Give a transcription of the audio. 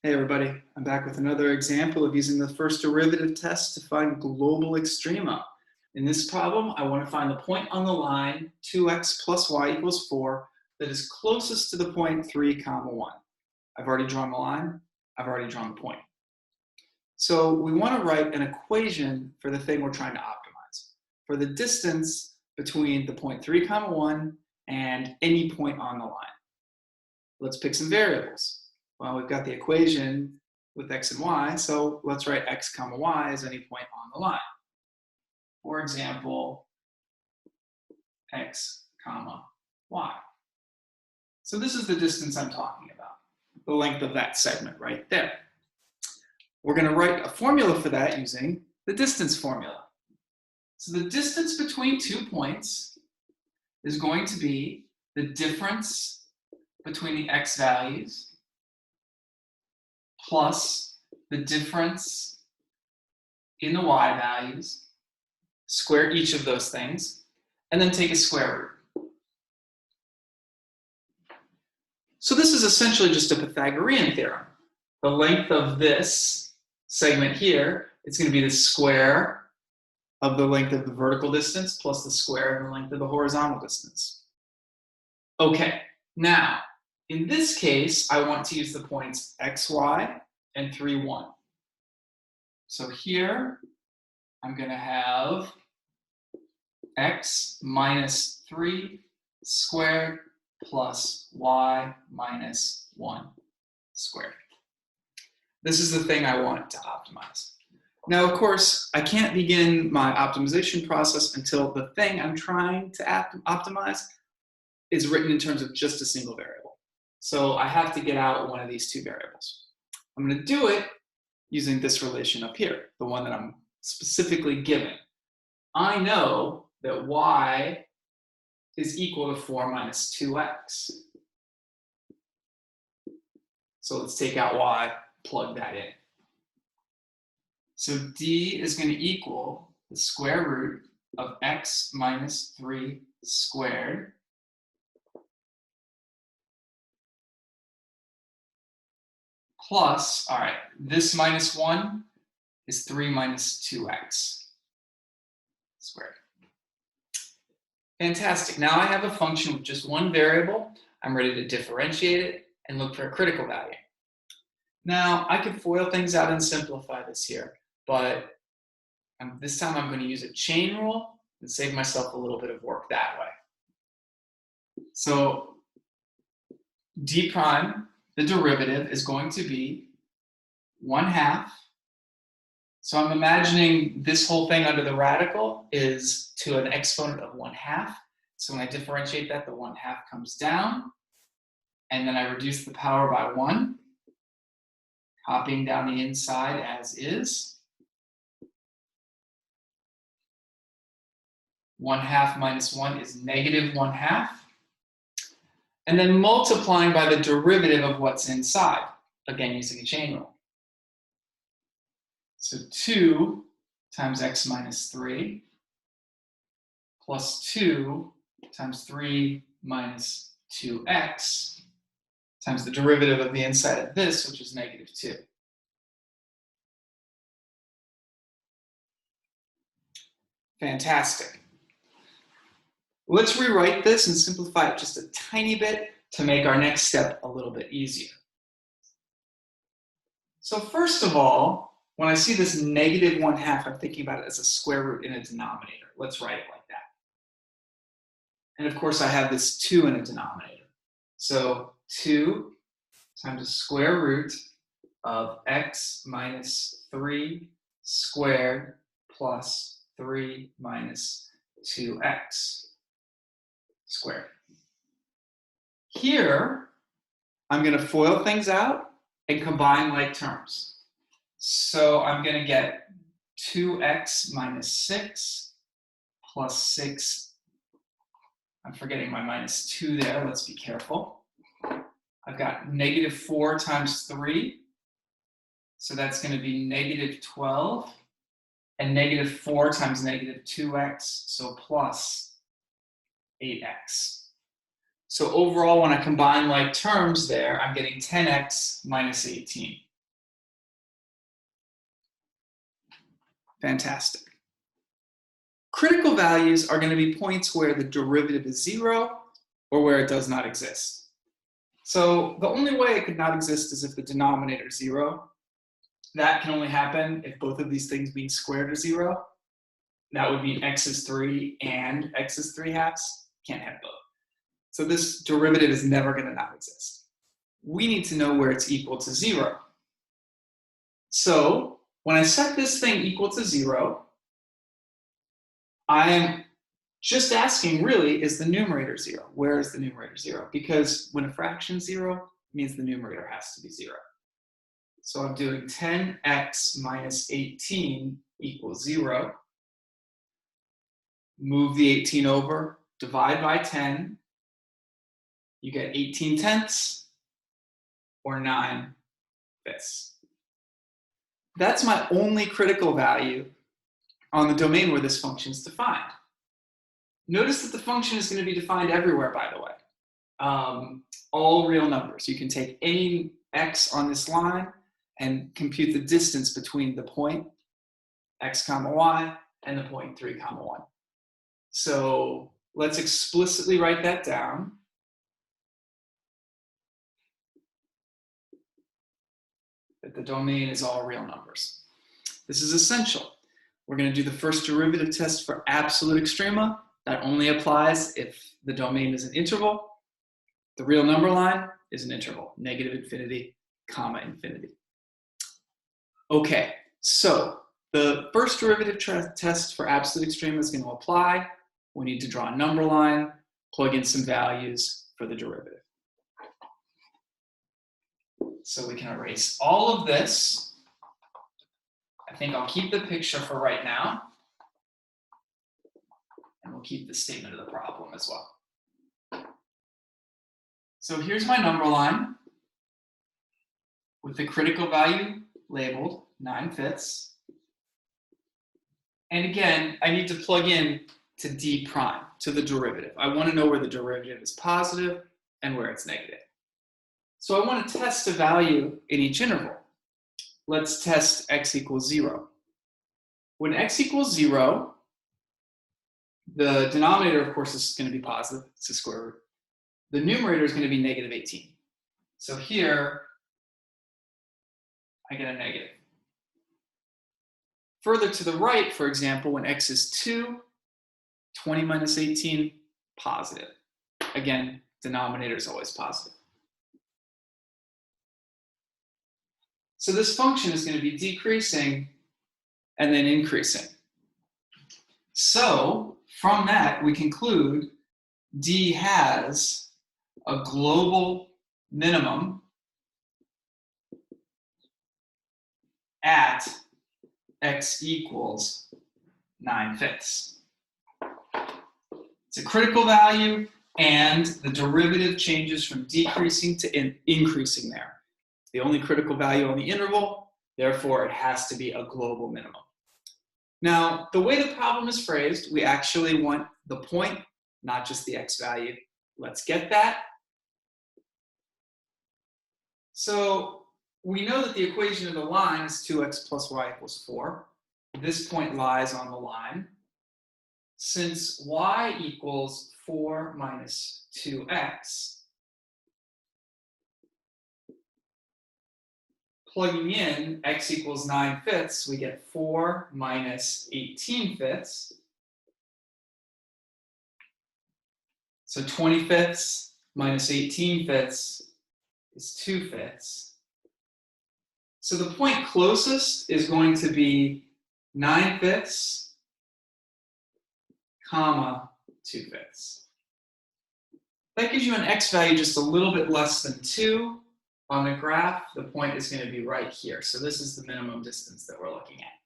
Hey everybody, I'm back with another example of using the first derivative test to find global extrema. In this problem, I want to find the point on the line 2x plus y equals 4 that is closest to the point 3, 1. I've already drawn the line, I've already drawn the point. So we want to write an equation for the thing we're trying to optimize, for the distance between the point 3, 1 and any point on the line. Let's pick some variables. Well, we've got the equation with x and y, so let's write x comma y as any point on the line. For example, x comma y. So this is the distance I'm talking about, the length of that segment right there. We're going to write a formula for that using the distance formula. So the distance between 2 points is going to be the difference between the x values plus the difference in the y values, square each of those things, and then take a square root. So this is essentially just a Pythagorean theorem. The length of this segment here is going to be the square of the length of the vertical distance plus the square of the length of the horizontal distance. Okay, now, in this case, I want to use the points x, y, and 3, 1. So here, I'm going to have x minus 3 squared plus y minus 1 squared. This is the thing I want to optimize. Now, of course, I can't begin my optimization process until the thing I'm trying to optimize is written in terms of just a single variable. So I have to get out one of these two variables. I'm going to do it using this relation up here, the one that I'm specifically given. I know that y is equal to 4 minus 2x. So let's take out y, plug that in. So d is going to equal the square root of x minus 3 squared plus, all right, this minus 1 is 3 minus 2x squared. Fantastic. Now I have a function with just one variable. I'm ready to differentiate it and look for a critical value. Now, I could FOIL things out and simplify this here, but this time I'm going to use a chain rule and save myself a little bit of work that way. So d prime, the derivative, is going to be 1/2. So I'm imagining this whole thing under the radical is to an exponent of 1/2. So when I differentiate that, the 1/2 comes down, and then I reduce the power by 1, copying down the inside as is. 1/2 minus 1 is negative 1/2. And then multiplying by the derivative of what's inside, again using a chain rule. So 2 times x minus 3 plus 2 times 3 minus 2x times the derivative of the inside of this, which is negative 2. Fantastic. Let's rewrite this and simplify it just a tiny bit to make our next step a little bit easier. So first of all, when I see this negative 1/2, I'm thinking about it as a square root in a denominator. Let's write it like that. And of course, I have this 2 in a denominator. So 2 times the square root of x minus 3 squared plus 3 minus 2x squared. Here, I'm going to FOIL things out and combine like terms. So I'm going to get 2x minus 6 plus 6. I'm forgetting my minus 2 there. Let's be careful. I've got negative 4 times 3. So that's going to be negative 12. And negative 4 times negative 2x, so plus 8x. So overall, when I combine like terms there, I'm getting 10x minus 18. Fantastic. Critical values are going to be points where the derivative is 0 or where it does not exist. So the only way it could not exist is if the denominator is 0. That can only happen if both of these things being squared are 0. That would mean x is 3 and x is 3/2. Can't have both. So this derivative is never going to not exist. We need to know where it's equal to 0. So when I set this thing equal to 0, I am just asking, really, is the numerator 0? Where is the numerator 0? Because when a fraction is 0, it means the numerator has to be 0. So I'm doing 10x minus 18 equals 0. Move the 18 over, divide by 10. You get 18/10 or 9/5. That's my only critical value on the domain where this function is defined. Notice that the function is going to be defined everywhere, by the way. All real numbers. You can take any x on this line and compute the distance between the point x comma y and the point 3 comma 1. So let's explicitly write that down. That the domain is all real numbers. This is essential. We're going to do the first derivative test for absolute extrema. That only applies if the domain is an interval. The real number line is an interval, -∞, ∞. Okay, so the first derivative test for absolute extrema is going to apply. We need to draw a number line, plug in some values for the derivative. So we can erase all of this. I think I'll keep the picture for right now. And we'll keep the statement of the problem as well. So here's my number line with the critical value labeled 9/5. And again, I need to plug in to d prime, to the derivative. I want to know where the derivative is positive and where it's negative. So I want to test a value in each interval. Let's test x equals 0. When x equals 0, the denominator, of course, is going to be positive. It's a square root. The numerator is going to be -18. So here, I get a negative. Further to the right, for example, when x is 2, 20 minus 18, positive. Again, denominator is always positive. So this function is going to be decreasing and then increasing. So from that, we conclude D has a global minimum at x equals 9/5. It's a critical value, and the derivative changes from decreasing to increasing there. It's the only critical value on the interval, therefore it has to be a global minimum. Now, the way the problem is phrased, we actually want the point, not just the x value. Let's get that. So we know that the equation of the line is 2x plus y equals 4. This point lies on the line. Since y equals 4 minus 2x, plugging in x equals 9/5, we get 4 minus 18/5. So 20/5 minus 18/5 is 2/5. So the point closest is going to be 9/5, comma 2/5. That gives you an x value just a little bit less than 2. On the graph, the point is going to be right here. So this is the minimum distance that we're looking at.